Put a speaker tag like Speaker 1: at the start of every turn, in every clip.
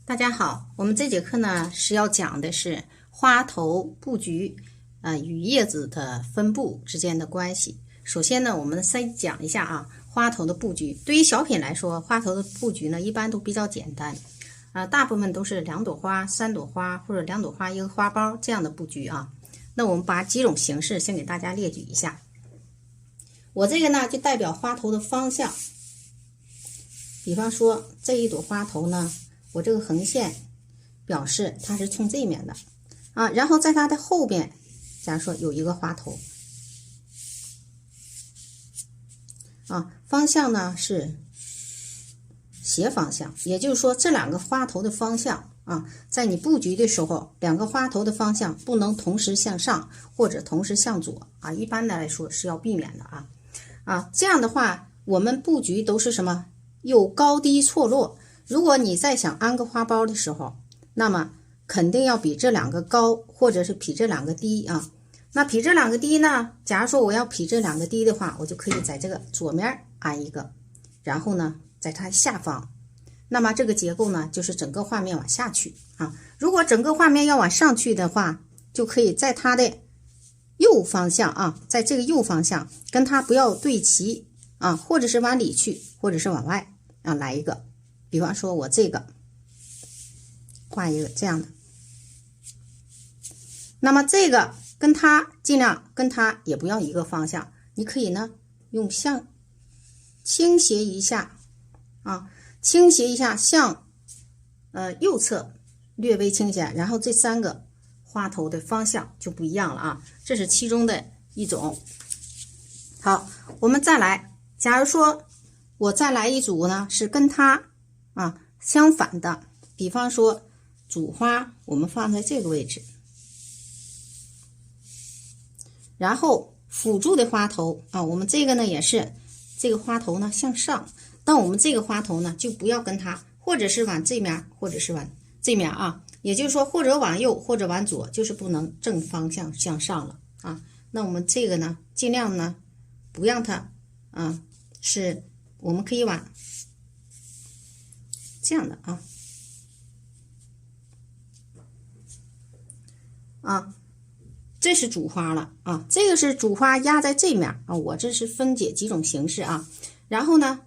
Speaker 1: 大家好，我们这节课呢是要讲的是花头布局与叶子的分布之间的关系。首先呢，我们先讲一下花头的布局。对于小品来说，花头的布局呢一般都比较简单大部分都是2朵花、3朵花或者2朵花一个花苞这样的布局啊。那我们把几种形式先给大家列举一下。我这个呢就代表花头的方向，比方说这一朵花头呢，我这个横线表示它是冲这面的然后在它的后边，假如说有一个花头方向呢是斜方向，也就是说这2个花头的方向在你布局的时候，2个花头的方向不能同时向上或者同时向左一般的来说是要避免的这样的话我们布局都是什么？有高低错落。如果你在想安个花苞的时候，那么肯定要比这2个高，或者是比这2个低那比这2个低呢，假如说我要比这2个低的话，我就可以在这个左面安一个，然后呢在它下方，那么这个结构呢就是整个画面往下去如果整个画面要往上去的话，就可以在它的右方向在这个右方向跟它不要对齐或者是往里去，或者是往外来一个。比方说我这个画一个这样的，那么这个跟它尽量跟它也不要一个方向，你可以呢用向倾斜一下倾斜一下向右侧略微倾斜，然后这3个花头的方向就不一样了这是其中的一种。好，我们再来，假如说我再来一组呢是跟它相反的，比方说主花我们放在这个位置，然后辅助的花头我们这个呢也是这个花头呢向上，但我们这个花头呢就不要跟它或者是往这面或者是往这面也就是说或者往右或者往左，就是不能正方向向上了那我们这个呢尽量呢不让它是我们可以往这样的这是主花了这个是主花压在这面我这是分解几种形式然后呢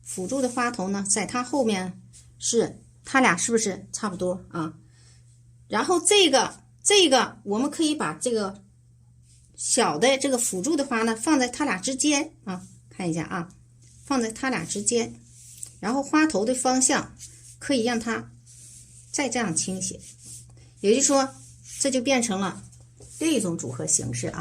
Speaker 1: 辅助的花头呢在它后面，是它俩是不是差不多然后这个我们可以把这个小的这个辅助的花呢放在它俩之间看一下放在它俩之间，然后花头的方向可以让它再这样倾斜，也就是说这就变成了另一种组合形式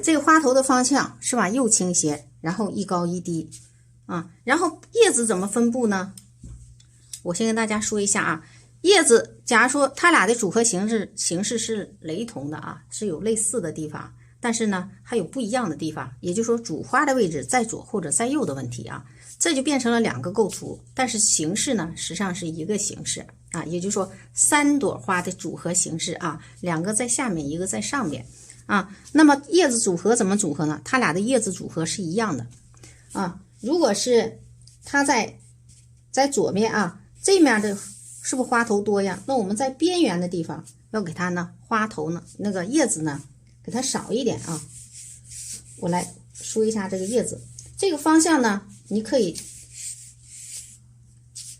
Speaker 1: 这个花头的方向是往右倾斜，然后一高一低然后叶子怎么分布呢？我先跟大家说一下叶子假如说它俩的组合形式是雷同的是有类似的地方，但是呢还有不一样的地方，也就是说主花的位置在左或者在右的问题这就变成了2个构图，但是形式呢实际上是一个形式也就是说3朵花的组合形式2个在下面1个在上面那么叶子组合怎么组合呢？它俩的叶子组合是一样的如果是它在左面这面的是不是花头多呀？那我们在边缘的地方要给它呢花头呢那个叶子呢给它少一点我来说一下这个叶子这个方向呢，你可以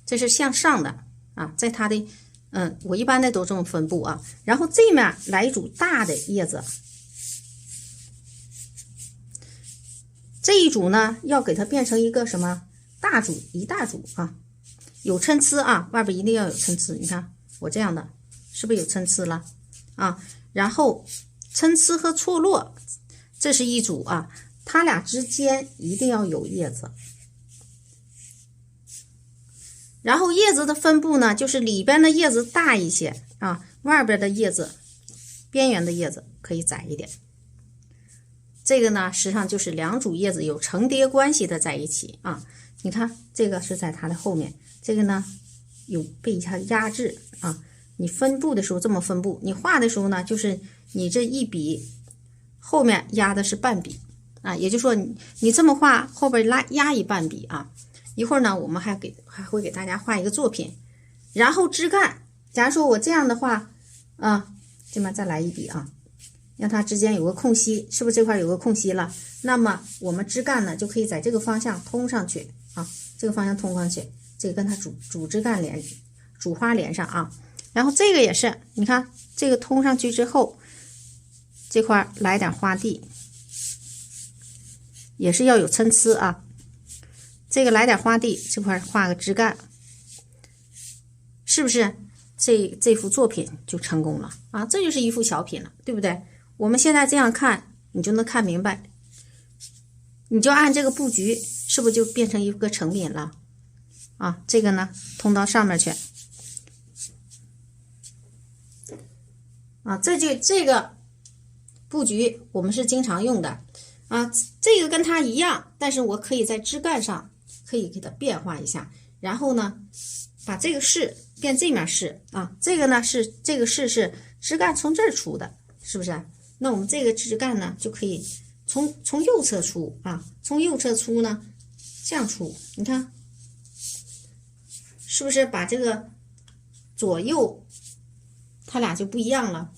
Speaker 1: 这是向上的在它的我一般的都这么分布然后这面来一组大的叶子，这一组呢要给它变成一个什么大组，一大组有参差外边一定要有参差，你看我这样的是不是有参差了然后参差和错落这是一组它俩之间一定要有叶子，然后叶子的分布呢就是里边的叶子大一些外边的叶子边缘的叶子可以窄一点。这个呢实际上就是2组叶子有重叠关系的在一起你看这个是在它的后面，这个呢有被它压制你分布的时候这么分布，你画的时候呢就是你这一笔后面压的是半笔啊，也就是说你这么画后边压一半笔啊。一会儿呢，我们还会给大家画一个作品，然后枝干，假如说我这样的话啊，这边再来一笔啊，让它之间有个空隙，是不是这块有个空隙了？那么我们枝干呢就可以在这个方向通上去啊，这个方向通上去，这个跟它主枝干主花连上啊。然后这个也是，你看这个通上去之后，这块来点花蒂，也是要有参差啊。这个来点花蒂，这块画个枝干，是不是这幅作品就成功了啊？这就是一幅小品了，对不对？我们现在这样看，你就能看明白，你就按这个布局，是不是就变成一个成品了啊？这个呢，通到上面去啊，这个布局我们是经常用的啊。这个跟它一样，但是我可以在枝干上可以给它变化一下，然后呢，把这个势变这面势啊，这个呢是这个势是枝干从这儿出的，是不是？那我们这个枝干呢就可以从右侧出啊，从右侧出呢这样出，你看是不是把这个左右它俩就不一样了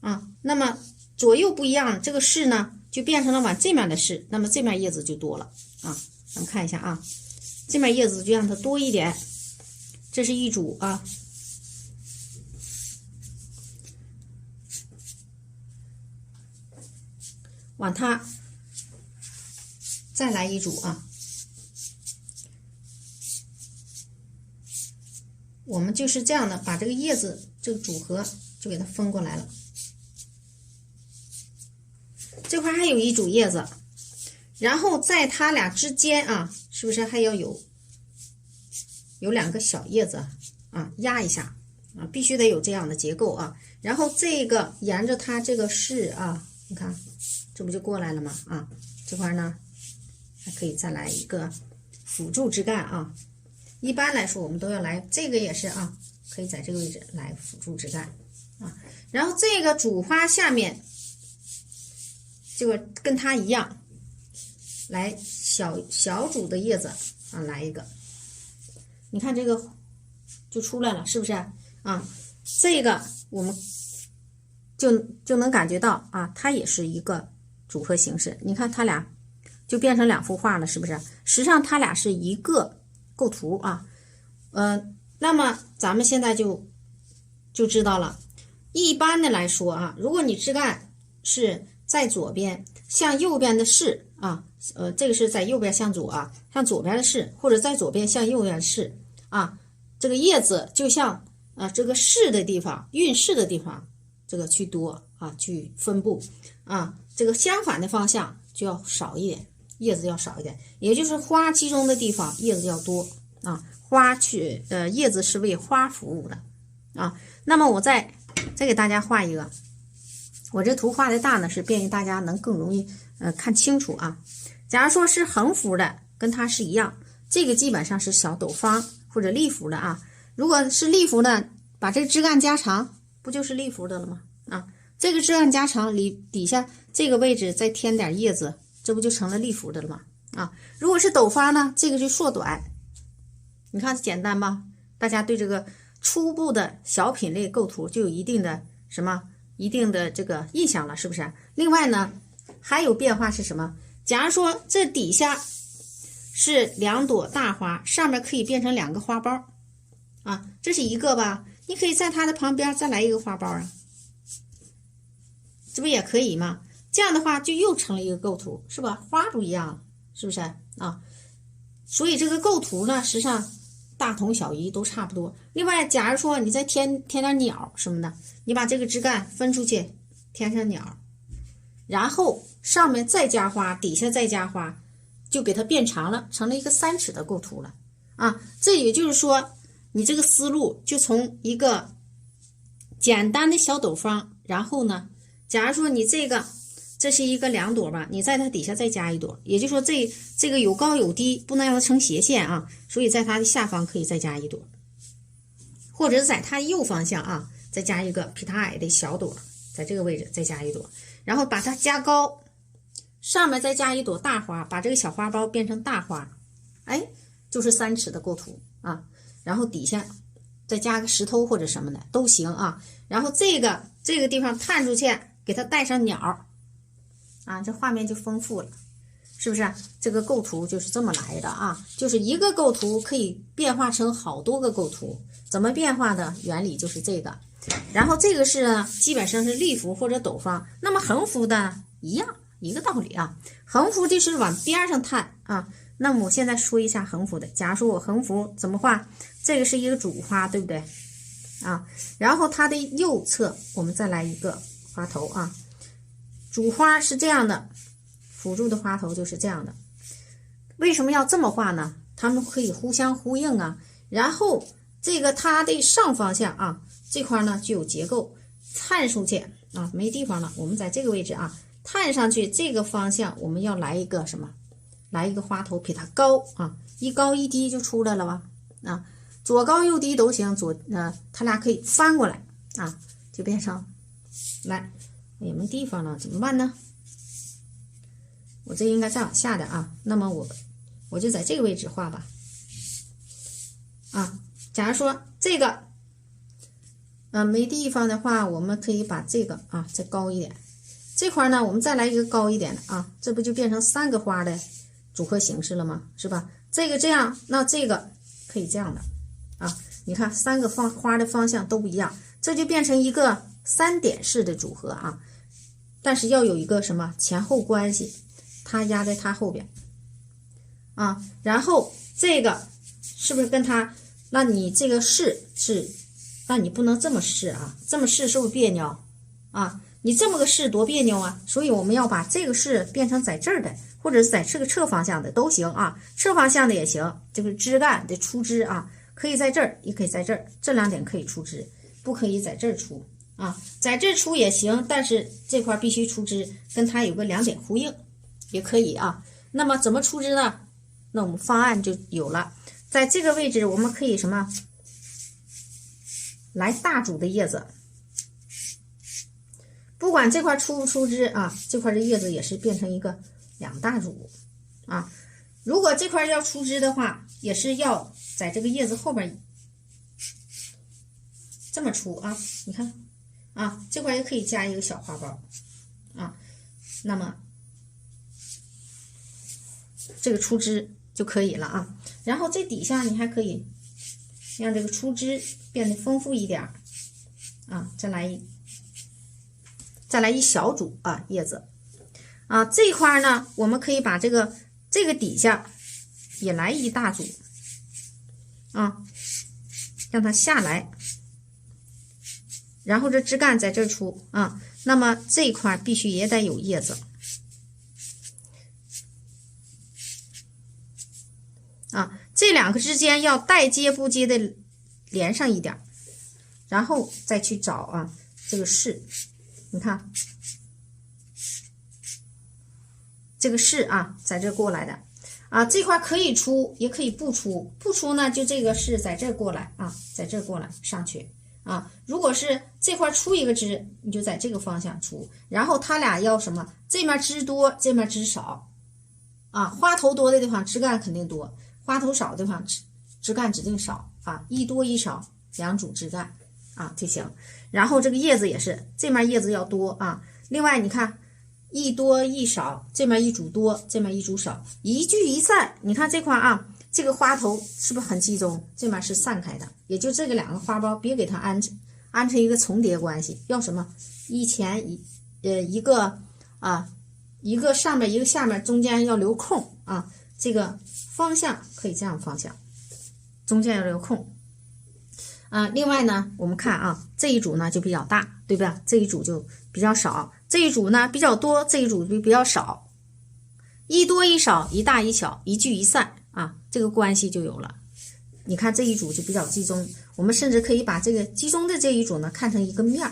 Speaker 1: 啊？那么左右不一样，这个势呢就变成了往这面的势，那么这面叶子就多了啊。咱们看一下啊。这面叶子就让它多一点，这是一组啊。往它再来一组啊。我们就是这样的，把这个叶子这个组合就给它分过来了。这块还有一组叶子，然后在它俩之间啊，是不是还要有两个小叶子啊？压一下啊，必须得有这样的结构啊。然后这个沿着它这个势啊，你看这不就过来了吗？啊，这块呢还可以再来一个辅助枝干啊。一般来说我们都要来，这个也是啊，可以在这个位置来辅助枝干啊。然后这个主花下面这个跟它一样，来小组的叶子啊，来一个，你看这个就出来了，是不是啊？这个我们就能感觉到啊，它也是一个组合形式。你看它俩就变成两幅画了，是不是？实际上它俩是一个构图啊。那么咱们现在就知道了。一般的来说啊，如果你枝干是在左边向右边的势啊，这个是在右边向左啊，向左边的势，或者在左边向右边的势啊，这个叶子就像这个势的地方，运势的地方，这个去多啊，去分布啊，这个相反的方向就要少一点，叶子要少一点，也就是花集中的地方叶子要多啊，叶子是为花服务的啊。那么我再给大家画一个，我这图画的大呢，是便于大家能更容易看清楚啊。假如说是横幅的，跟它是一样，这个基本上是小斗方或者立幅的啊。如果是立幅的，把这个枝干加长，不就是立幅的了吗？啊，这个枝干加长，底下这个位置再添点叶子，这不就成了立幅的了吗？啊，如果是斗方呢，这个就缩短。你看简单吧？大家对这个初步的小品类构图就有一定的这个印象了，是不是？另外呢，还有变化是什么？假如说这底下是两朵大花，上面可以变成两个花苞啊，这是一个吧？你可以在它的旁边再来一个花苞啊，这不也可以吗？这样的话就又成了一个构图，是吧？花不一样，是不是啊？所以这个构图呢，实际上大同小异，都差不多。另外，假如说你再添点鸟什么的，你把这个枝干分出去，添上鸟，然后上面再加花，底下再加花，就给它变长了，成了一个3尺的构图了啊。这也就是说，你这个思路就从一个简单的小斗方，然后呢，假如说你这是一个2朵吧，你在它底下再加1朵，也就是说这个有高有低，不能让它成斜线啊，所以在它的下方可以再加1朵，或者在它右方向啊，再加一个比它矮的小朵，在这个位置再加1朵，然后把它加高，上面再加一朵大花，把这个小花苞变成大花，哎，就是3尺的构图啊。然后底下再加个石头或者什么的都行啊。然后这个地方探出去，给它带上鸟啊，这画面就丰富了，是不是？这个构图就是这么来的啊，就是一个构图可以变化成好多个构图。怎么变化的原理就是这个。然后这个是呢，基本上是立幅或者斗方。那么横幅的一样，一个道理啊。横幅就是往边上探啊。那么我现在说一下横幅的。假如说我横幅怎么画？这个是一个主花，对不对啊？然后它的右侧我们再来一个花头啊。主花是这样的，辅助的花头就是这样的。为什么要这么画呢？它们可以互相呼应啊。然后这个它的上方向啊，这块呢就有结构，探出去啊，没地方了，我们在这个位置啊，探上去这个方向，我们要来一个什么？来一个花头比它高啊，一高一低就出来了吧？啊，左高右低都行，它俩可以翻过来啊，就变成来，也没地方了，怎么办呢？我这应该再往下的啊，那么我就在这个位置画吧。啊，假如说这个没地方的话，我们可以把这个啊再高一点，这块呢我们再来一个高一点的啊，这不就变成3个花的组合形式了吗？是吧？这个这样，那这个可以这样的啊，你看3个花的方向都不一样，这就变成一个3点式的组合啊。但是要有一个什么前后关系，它压在它后边啊，然后这个是不是跟它？那你这个是，那你不能这么试啊，这么试是不是别扭啊？你这么个试多别扭啊！所以我们要把这个试变成在这儿的，或者是在这个侧方向的都行啊，侧方向的也行。这个枝干的出枝啊，可以在这儿，也可以在这儿，这2点可以出枝，不可以在这儿出啊，在这儿出也行，但是这块必须出枝，跟它有个2点呼应，也可以啊。那么怎么出枝呢？那我们方案就有了。在这个位置我们可以什么来大主的叶子，不管这块出不出枝啊，这块的叶子也是变成一个2大主啊。如果这块要出枝的话，也是要在这个叶子后边这么出啊，你看啊，这块也可以加一个小花苞啊，那么这个出枝就可以了啊。然后这底下你还可以让这个出枝变得丰富一点啊，再来一小组啊叶子啊。这一块呢，我们可以把这个底下也来一大组啊，让它下来，然后这枝干在这儿出啊。那么这一块必须也得有叶子啊，这2个之间要带接不接的连上一点，然后再去找啊这个势，你看这个势啊，在这过来的啊，这块可以出也可以不出，不出呢就这个势在这过来啊，在这过来上去啊。如果是这块出一个枝，你就在这个方向出，然后它俩要什么？这面枝多，这面枝少啊。花头多的地方枝干肯定多，花头少的地方枝干指定少啊，一多一少2组枝干啊就行。然后这个叶子也是，这面叶子要多啊。另外你看一多一少，这面一组多，这面一组少，一聚一散。你看这块啊，这个花头是不是很集中？这面是散开的，也就这个2个花苞别给它安成一个重叠关系。要什么？一前一个啊，一个上面一个下面，中间要留空啊。这个方向可以这样方向，中间要留空啊。另外呢，我们看啊，这一组呢就比较大，对吧？这一组就比较少，这一组呢比较多，这一组就比较少。一多一少，一大一小，一聚一散啊，这个关系就有了。你看这一组就比较集中，我们甚至可以把这个集中的这一组呢看成一个面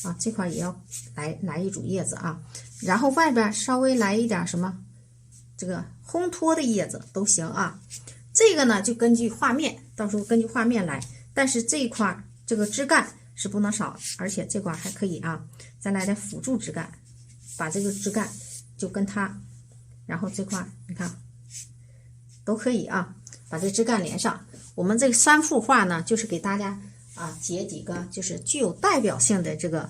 Speaker 1: 啊，这块也要来一组叶子啊，然后外边稍微来一点什么这个烘托的叶子都行啊。这个呢就根据画面，到时候根据画面来，但是这一块这个枝干是不能少，而且这块还可以啊，再来点辅助枝干，把这个枝干就跟它然后这块你看都可以啊，把这枝干连上。我们这个3幅画呢，就是给大家截几个就是具有代表性的这个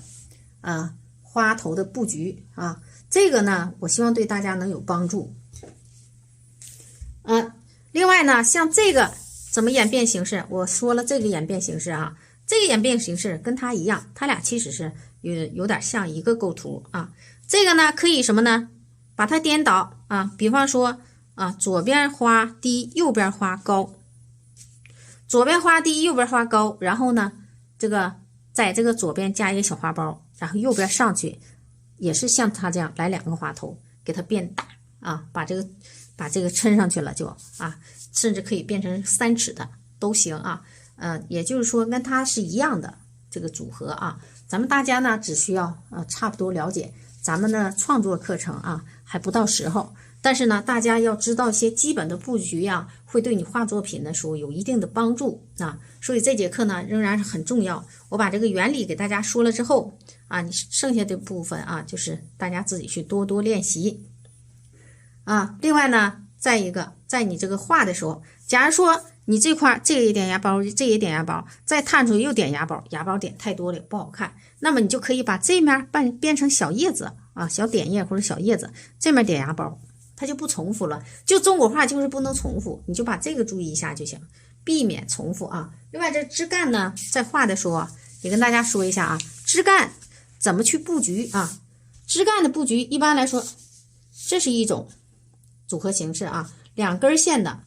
Speaker 1: 花头的布局啊。这个呢，我希望对大家能有帮助。另外呢，像这个怎么演变形式，我说了这个演变形式啊，这个演变形式跟它一样，它俩其实是有点像一个构图啊。这个呢，可以什么呢？把它颠倒啊，比方说左边花低，右边花高。左边花低，右边花高，然后呢，这个在这个左边加一个小花苞，然后右边上去，也是像它这样来2个花头，给它变大啊，把这个抻上去了就甚至可以变成3尺的都行啊。也就是说跟它是一样的这个组合啊。咱们大家呢只需要差不多了解，咱们的创作课程还不到时候。但是呢，大家要知道一些基本的布局呀，会对你画作品的时候有一定的帮助啊。所以这节课呢仍然是很重要。我把这个原理给大家说了之后你剩下的部分就是大家自己去多多练习另外呢，再一个，在你这个画的时候，假如说你这块这个也点牙包，这也点牙包，再探出去又点牙包，牙包点太多了不好看，那么你就可以把这面变成小叶子小点叶或者小叶子，这面点牙包。它就不重复了，就中国画就是不能重复，你就把这个注意一下就行，避免重复另外这枝干呢，在画的时候也跟大家说一下枝干怎么去布局枝干的布局一般来说，这是一种组合形式2根线的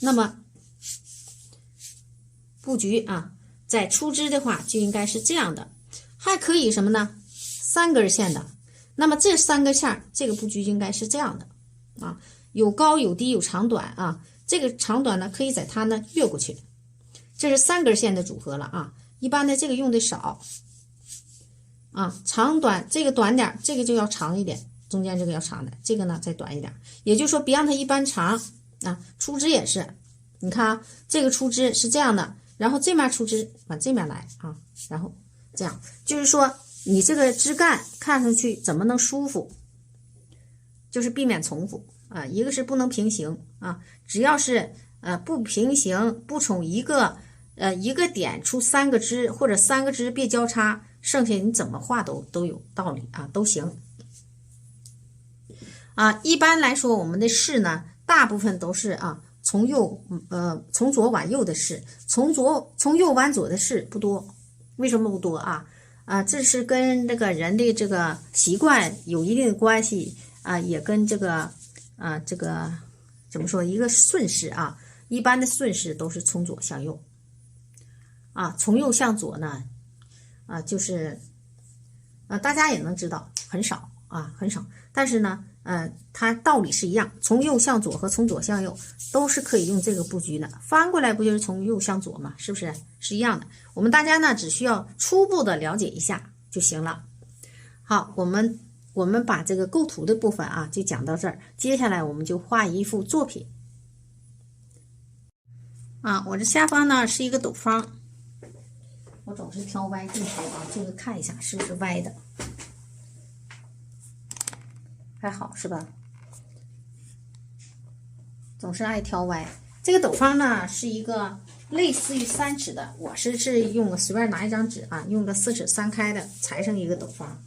Speaker 1: 那么布局在出枝的话就应该是这样的，还可以什么呢？3根线的，那么这3根线这个布局应该是这样的。有高有低有长短这个长短呢可以在它呢越过去，这是3根线的组合了一般的这个用的少长短这个短点，这个就要长一点，中间这个要长的，这个呢再短一点，也就是说别让它一般长出枝也是，你看这个出枝是这样的，然后这面出枝往这面来然后这样，就是说你这个枝干看上去怎么能舒服，就是避免重复一个是不能平行只要是不平行，不从一个点出3个枝，或者3个枝别交叉，剩下你怎么画都有道理都行一般来说我们的式呢大部分都是从左往右的式，从右往左的式不多。为什么不多这是跟这个人的这个习惯有一定的关系也跟这个怎么说一个顺势一般的顺势都是从左向右从右向左呢就是大家也能知道很少很少，但是呢它道理是一样，从右向左和从左向右都是可以用这个布局的，翻过来不就是从右向左吗？是不是是一样的？我们大家呢只需要初步的了解一下就行了。好，我们把这个构图的部分就讲到这儿，接下来我们就画一幅作品我这下方呢是一个斗方，我总是挑歪进去这个看一下是不是歪的，还好是吧？总是爱挑歪。这个斗方呢是一个类似于3尺的，我是用个随便拿一张纸用个4尺3开的裁成一个斗方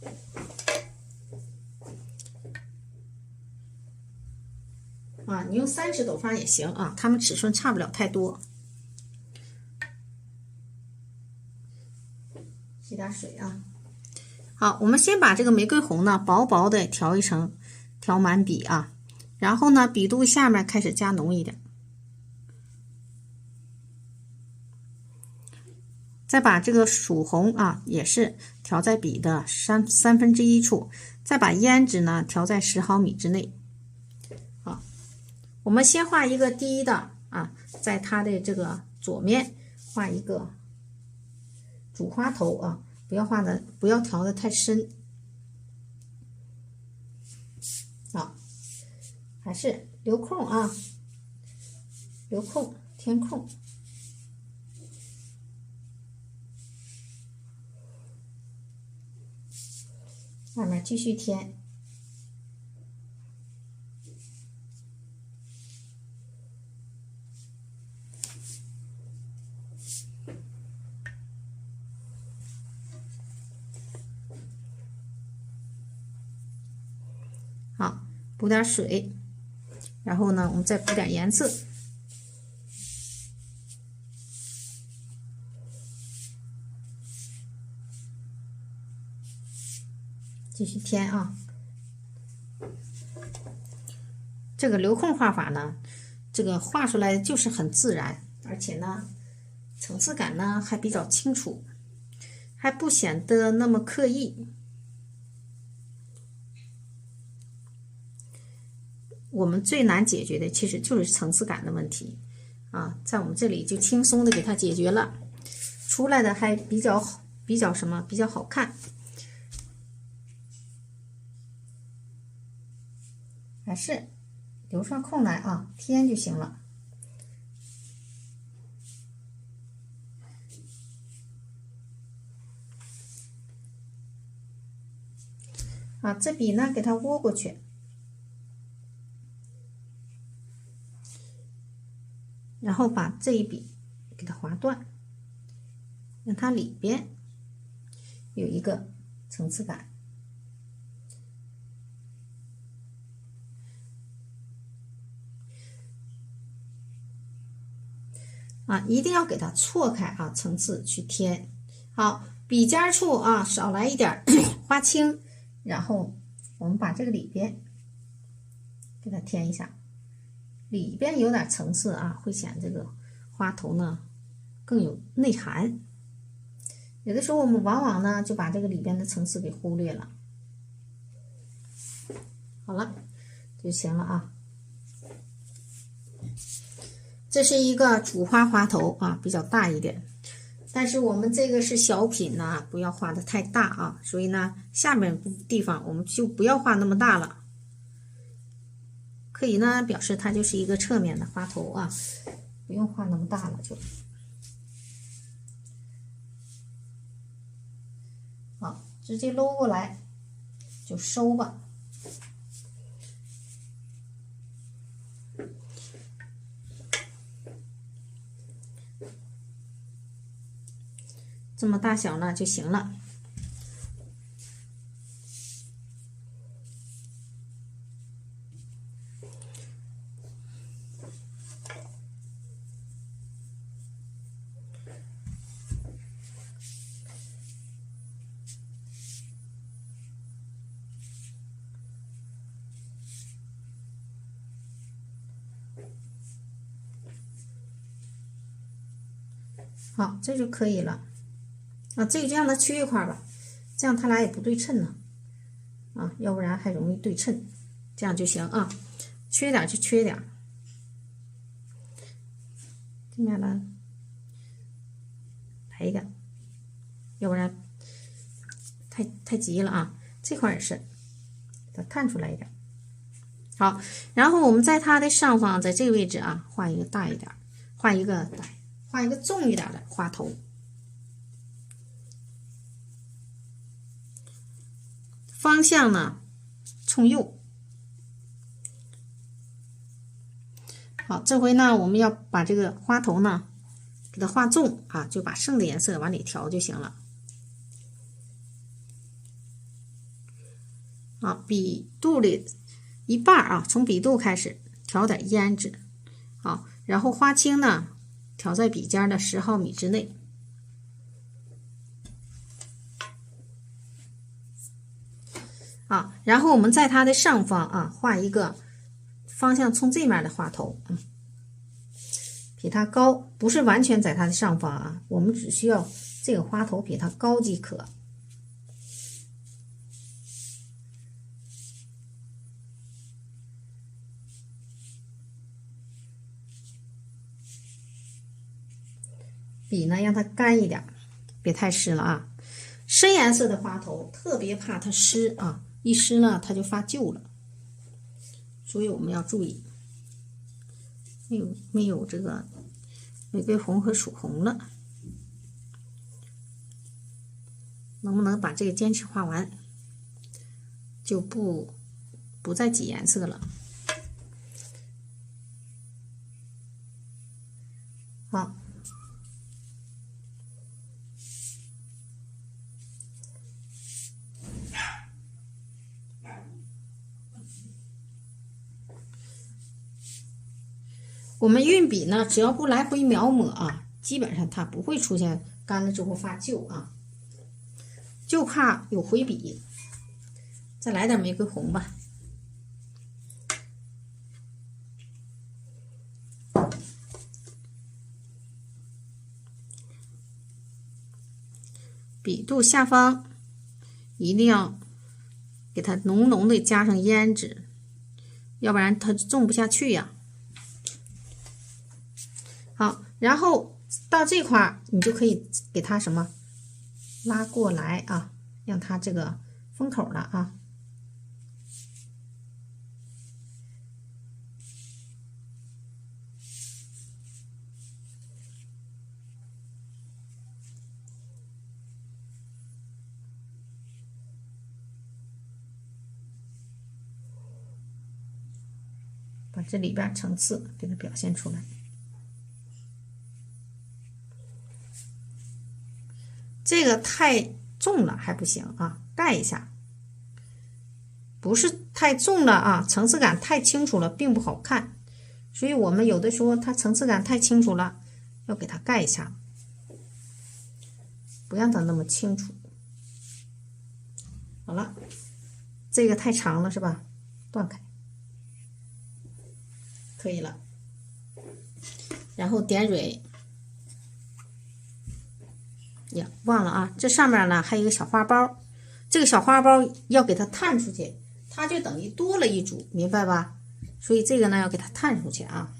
Speaker 1: 你用3尺斗方也行它们尺寸差不了太多。洗点水好，我们先把这个玫瑰红呢薄薄的调一层，调满笔然后呢笔肚下面开始加浓一点，再把这个曙红也是调在笔的1/3处，再把胭脂呢调在10毫米之内。好，我们先画一个低的在它的这个左面画一个主花头不要调的太深还是留空留空填空。外面继续填补点水，然后呢，我们再补点颜色。继续添啊。这个留空画法呢，这个画出来就是很自然，而且呢，层次感呢还比较清楚，还不显得那么刻意。我们最难解决的其实就是层次感的问题啊，在我们这里就轻松的给它解决了，出来的还比较什么，比较好看。还是留上空来啊，添就行了。啊，这笔呢给它窝过去，然后把这一笔给它划断，让它里边有一个层次感。啊，一定要给它错开啊，层次去添。好，笔尖处啊少来一点花青，然后我们把这个里边给它添一下，里边有点层次啊，会显这个花头呢更有内涵。有的时候我们往往呢就把这个里边的层次给忽略了。好了就行了啊。这是一个主花头啊，比较大一点，但是我们这个是小品呢，不要画的太大啊，所以呢，下面地方我们就不要画那么大了，可以呢表示它就是一个侧面的花头啊，不用画那么大了就。好，直接搂过来就收吧。这么大小呢就行了。好，这就可以了。啊，这个就让它缺一块吧，这样它俩也不对称呢。啊，要不然还容易对称，这样就行啊。缺点就缺点，这面呢来一个，要不然太急了啊。这块也是，它探出来一点。好，然后我们在它的上方，在这个位置啊，画一个大一点，画一个重一点的花头。方向呢冲右。好，这回呢我们要把这个花头呢给它画重啊，就把剩的颜色往里调就行了。好，笔肚里一半啊，从笔肚开始调点胭脂。好，然后花青呢调在笔尖的10毫米之内。啊，然后我们在它的上方啊画一个方向冲这面的花头，比它高，不是完全在它的上方啊，我们只需要这个花头比它高即可。笔呢让它干一点，别太湿了啊。深颜色的花头特别怕它湿啊，一湿呢它就发旧了，所以我们要注意。没有这个玫瑰红和曙红了，能不能把这个坚持画完，就不再挤颜色了。好。我们运笔呢，只要不来回描抹啊，基本上它不会出现干了之后发旧啊，就怕有回笔。再来点玫瑰红吧。笔肚下方一定要给它浓浓的加上胭脂，要不然它种不下去呀。好，然后到这块儿你就可以给它什么拉过来啊，让它这个封口了啊。把这里边层次给它表现出来。这个太重了还不行啊，盖一下。不是太重了啊，层次感太清楚了并不好看，所以我们有的时候它层次感太清楚了，要给它盖一下，不让它那么清楚。好了，这个太长了是吧？断开。可以了，然后点蕊呀，忘了啊，这上面呢还有一个小花苞，这个小花苞要给它探出去，它就等于多了一组，明白吧？所以这个呢要给它探出去啊。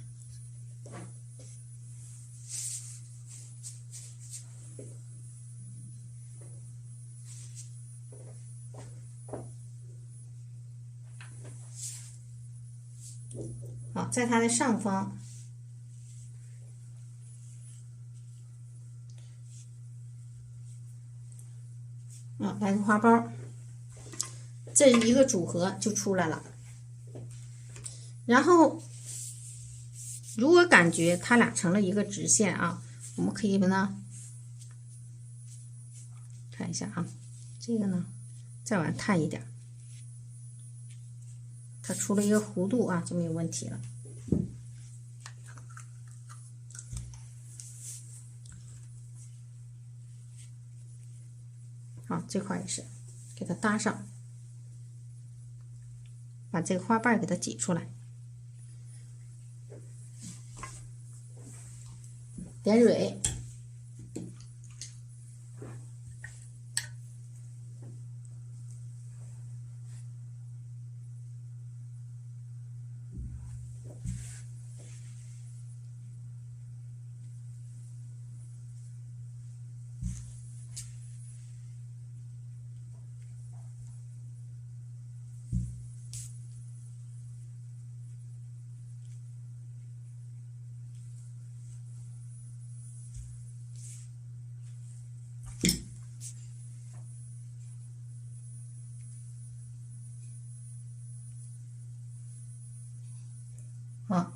Speaker 1: 好，在它的上方啊来个花苞，这一个组合就出来了。然后如果感觉它俩成了一个直线啊，我们可以呢看一下啊，这个呢再往探一点，它出了一个弧度啊，就没有问题了。好，这块也是给它搭上，把这个花瓣给它挤出来，点蕊。好，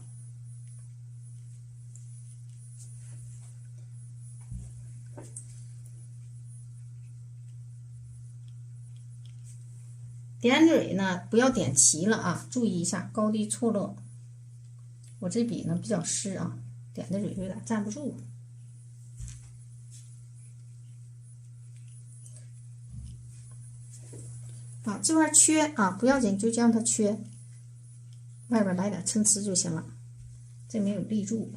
Speaker 1: 点蕊呢不要点齐了啊，注意一下高低错落。我这笔呢比较湿啊，点的蕊有点站不住。啊，这块缺啊不要紧，就让它缺，外边来点参差就行了。这没有立住，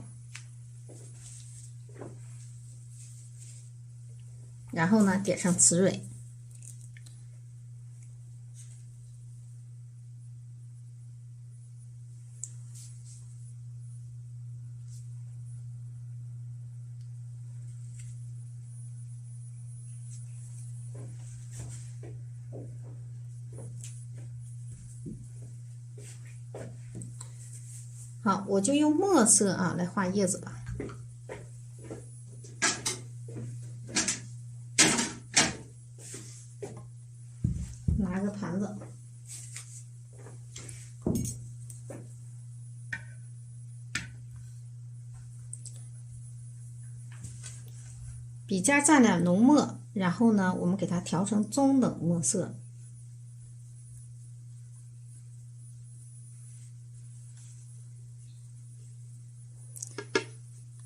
Speaker 1: 然后呢点上雌蕊。好，我就用墨色啊来画叶子吧。拿个盘子，笔尖蘸点浓墨，然后呢，我们给它调成中等墨色。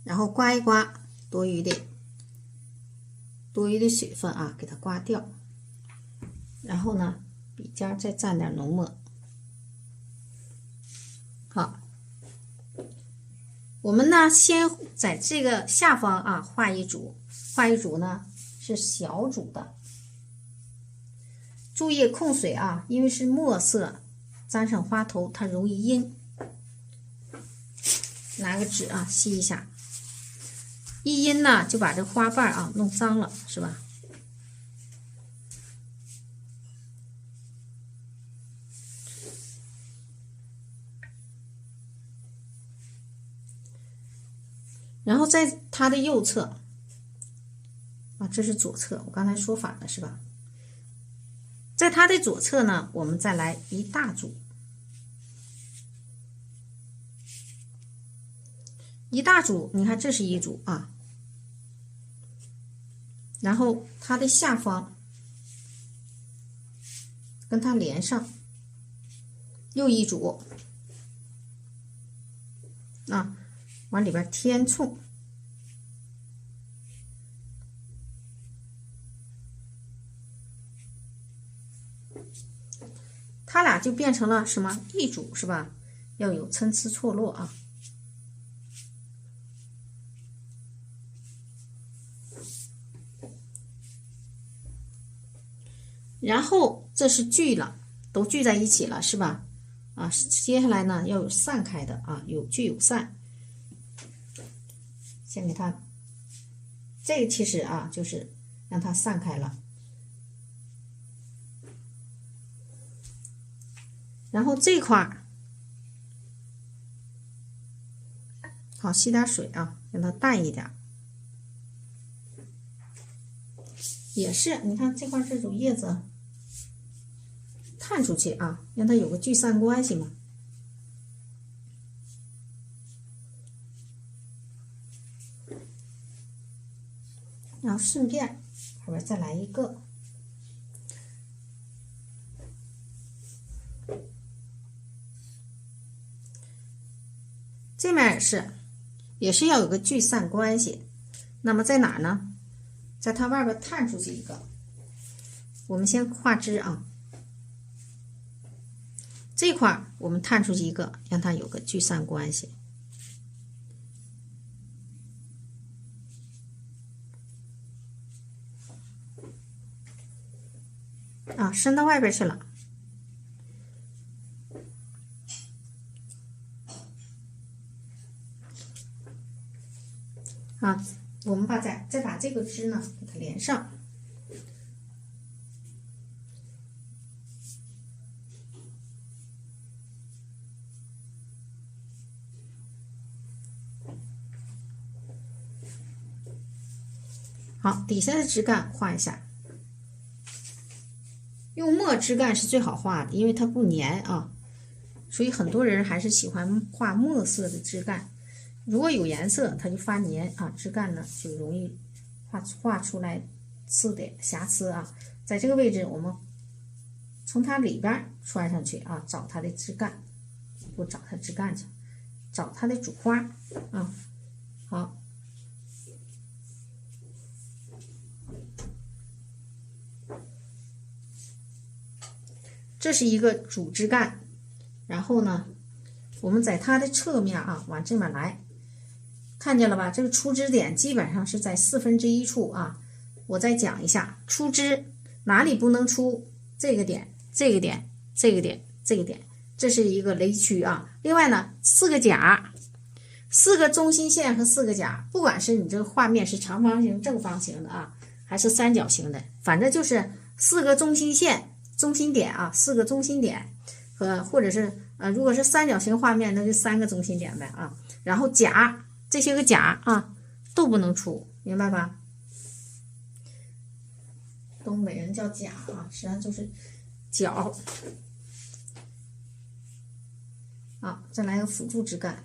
Speaker 1: 然后刮一刮多余的水分啊，给它刮掉。然后呢，笔尖再蘸点浓墨。好，我们呢先在这个下方啊画一组呢是小组的。注意控水啊，因为是墨色，沾上花头它容易阴。拿个纸啊吸一下，一阴呢就把这花瓣啊弄脏了，是吧？然后在它的右侧啊，这是左侧，我刚才说反了是吧？在它的左侧呢，我们再来一大组。一大组，你看这是一组啊，然后它的下方跟它连上，又一组啊，往里边填充，它俩就变成了什么一组是吧？要有参差错落啊。然后这是聚了，都聚在一起了是吧？啊，接下来呢要有散开的啊，有聚有散。先给它，这个其实啊就是让它散开了。然后这块儿，好吸点水啊，让它淡一点。也是，你看这块这种叶子探出去啊，让它有个聚散关系嘛。然后顺便后边再来一个。这面也是要有个聚散关系。那么在哪儿呢？在它外边探出去一个。我们先画枝啊，这块我们探出去一个，让它有个聚散关系。啊，伸到外边去了。啊，我们再把这个枝呢给它连上。好，底下的枝干画一下。用墨枝干是最好画的，因为它不粘啊，所以很多人还是喜欢画墨色的枝干。如果有颜色，它就发粘啊，枝干呢就容易画出来瑕疵啊。在这个位置，我们从它里边穿上去啊，找它的枝干，不找它枝干去，找它的主花啊。好。这是一个主枝干，然后呢，我们在它的侧面啊，往这面来，看见了吧？这个出枝点基本上是在1/4处啊。我再讲一下，出枝哪里不能出？这个点，这个点，这个点，这个点，这是一个雷区啊。另外呢，4个角，4个中心线和4个角，不管是你这个画面是长方形、正方形的啊，还是三角形的，反正就是4个中心线。中心点啊，4个中心点或者是如果是三角形画面，那就3个中心点呗啊。然后甲这些个甲啊都不能出，明白吧？东北人叫甲啊，实际上就是角。好，再来个辅助枝干。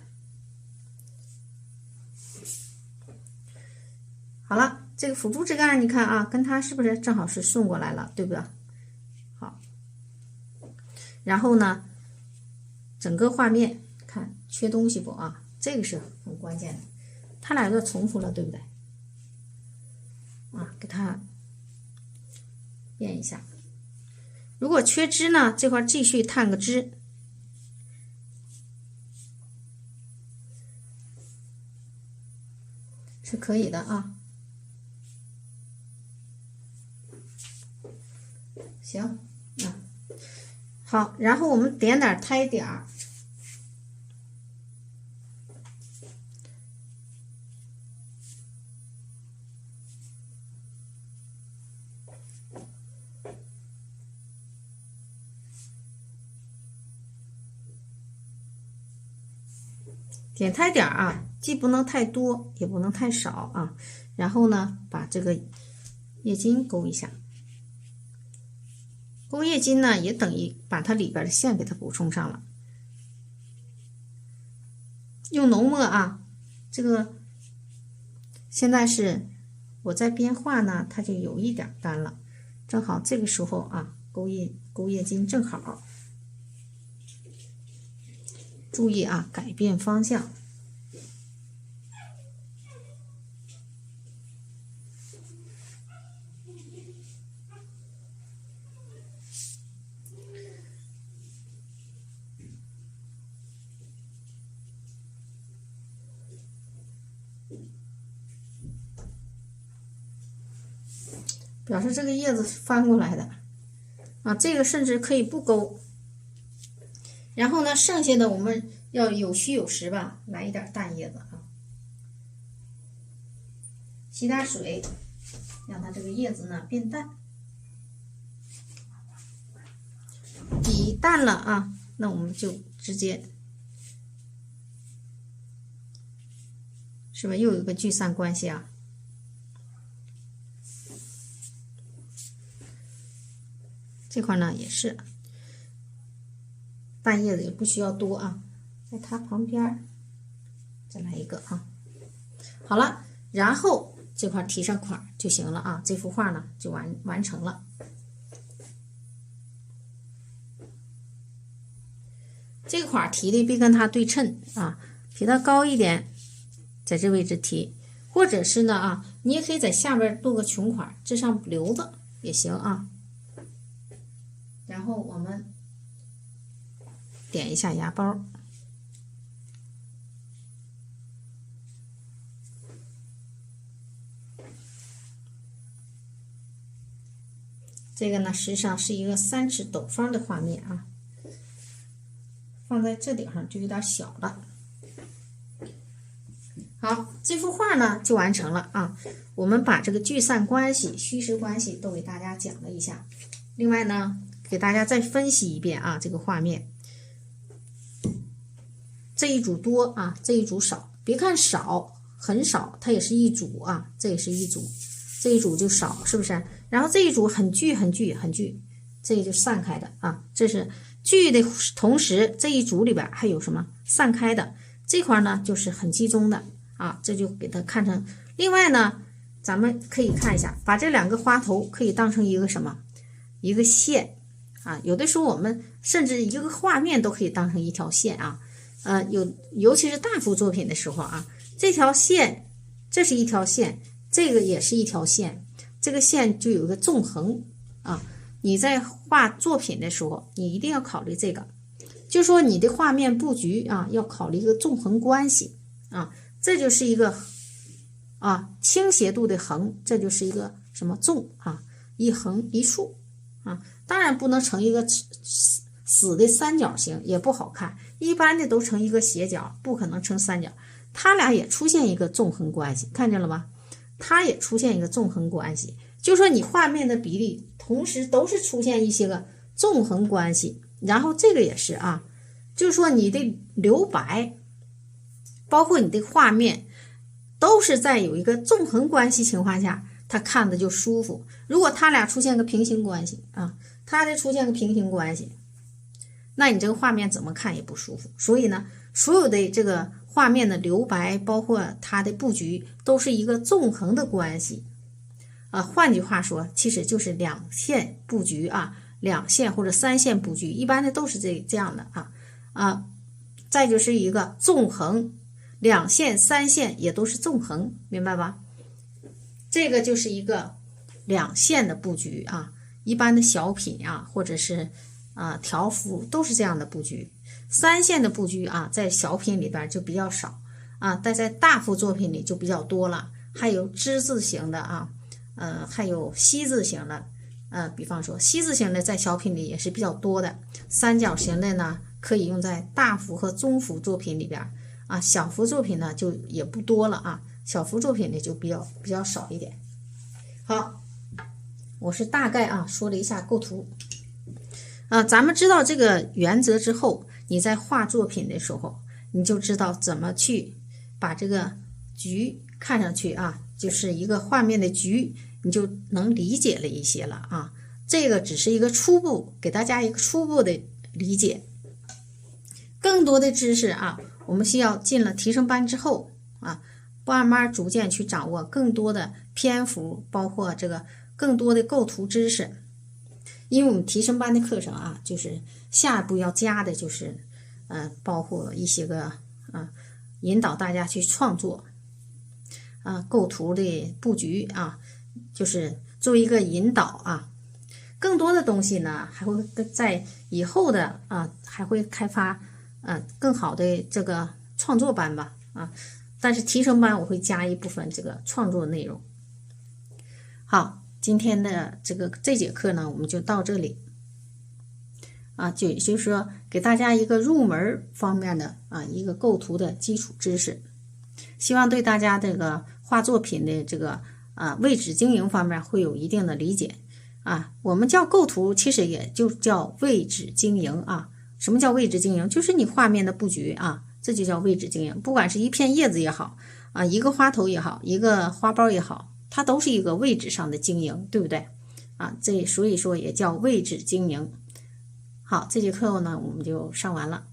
Speaker 1: 好了，这个辅助枝干你看啊，跟它是不是正好是顺过来了，对不对？然后呢，整个画面看缺东西不啊？这个是很关键的。它俩有点重复了，对不对？啊，给它变一下。如果缺枝呢，这块继续探个枝，是可以的啊。行，好，然后我们点点胎点儿。点胎点啊，既不能太多，也不能太少啊。然后呢，把这个叶筋勾一下。勾叶筋呢，也等于把它里边的线给它补充上了。用浓墨啊，这个现在是我在边画呢，它就有一点干了，正好这个时候啊，勾叶筋正好。注意啊，改变方向。表示这个叶子是翻过来的啊，这个甚至可以不勾。然后呢，剩下的我们要有虚有实吧，来一点淡叶子啊，吸点水，让它这个叶子呢变淡。底淡了啊，那我们就直接，是不是又有一个聚散关系啊？这块呢也是。淡叶子也不需要多啊，在它旁边再来一个啊。好了，然后这块提上款就行了啊，这幅画呢就完成了。这块提的别跟它对称啊，比它高一点，在这位置提，或者是呢啊，你也可以在下边做个穷款，这上留着也行啊。然后我们点一下芽包，这个呢实际上是一个3尺斗方的画面啊，放在这顶上就有点小了。好，这幅画呢就完成了啊。我们把这个聚散关系、虚实关系都给大家讲了一下，另外呢给大家再分析一遍啊，这个画面。这一组多啊，这一组少。别看少，很少，它也是一组啊，这也是一组，这一组就少，是不是？然后这一组很聚，这个就散开的啊。这是聚的同时，这一组里边还有什么散开的？这块呢就是很集中的啊，这就给它看成。另外呢，咱们可以看一下，把这两个花头可以当成一个什么？一个线啊。有的时候我们甚至一个画面都可以当成一条线啊。尤其是大幅作品的时候啊，这条线，这是一条线，这个也是一条线，这个线就有一个纵横啊。你在画作品的时候，你一定要考虑这个，就说你的画面布局啊，要考虑一个纵横关系啊，这就是一个啊倾斜度的横，这就是一个什么纵啊，一横一竖啊，当然不能成一个死的三角形，也不好看，一般的都成一个斜角，不可能成三角。它俩也出现一个纵横关系，看见了吗？它也出现一个纵横关系，就说你画面的比例同时都是出现一些个纵横关系。然后这个也是啊，就是说你的留白，包括你的画面，都是在有一个纵横关系情况下，它看的就舒服。如果它俩出现个平行关系啊，它的出现个平行关系，那你这个画面怎么看也不舒服。所以呢，所有的这个画面的留白，包括它的布局，都是一个纵横的关系换句话说，其实就是两线布局啊，两线或者3线布局，一般的都是这样的啊。再就是一个纵横，两线、三线也都是纵横，明白吧？这个就是一个两线的布局啊，一般的小品啊，或者是条幅都是这样的布局。三线的布局啊，在小品里边就比较少啊，但在大幅作品里就比较多了。还有之字形的啊，还有西字形的，比方说西字形的在小品里也是比较多的。三角形的呢，可以用在大幅和中幅作品里边啊，小幅作品呢就也不多了啊，小幅作品呢就比较少一点。好，我是大概说了一下构图咱们知道这个原则之后，你在画作品的时候，你就知道怎么去把这个局看上去就是一个画面的局，你就能理解了一些了啊。这个只是一个初步，给大家一个初步的理解。更多的知识我们需要进了提升班之后慢慢逐渐去掌握更多的篇幅，包括这个更多的构图知识。因为我们提升班的课程就是下一步要加的就是包括一些个引导大家去创作构图的布局就是作为一个引导更多的东西呢还会在以后的还会开发更好的这个创作班吧但是提升班我会加一部分这个创作内容。好，今天的这节课呢我们就到这里就是说给大家一个入门方面的一个构图的基础知识，希望对大家这个画作品的这个位置经营方面会有一定的理解我们叫构图其实也就叫位置经营什么叫位置经营？就是你画面的布局这就叫位置经营。不管是一片叶子也好一个花头也好，一个花苞也好，它都是一个位置上的经营，对不对这所以说也叫位置经营。好，这节课呢我们就上完了。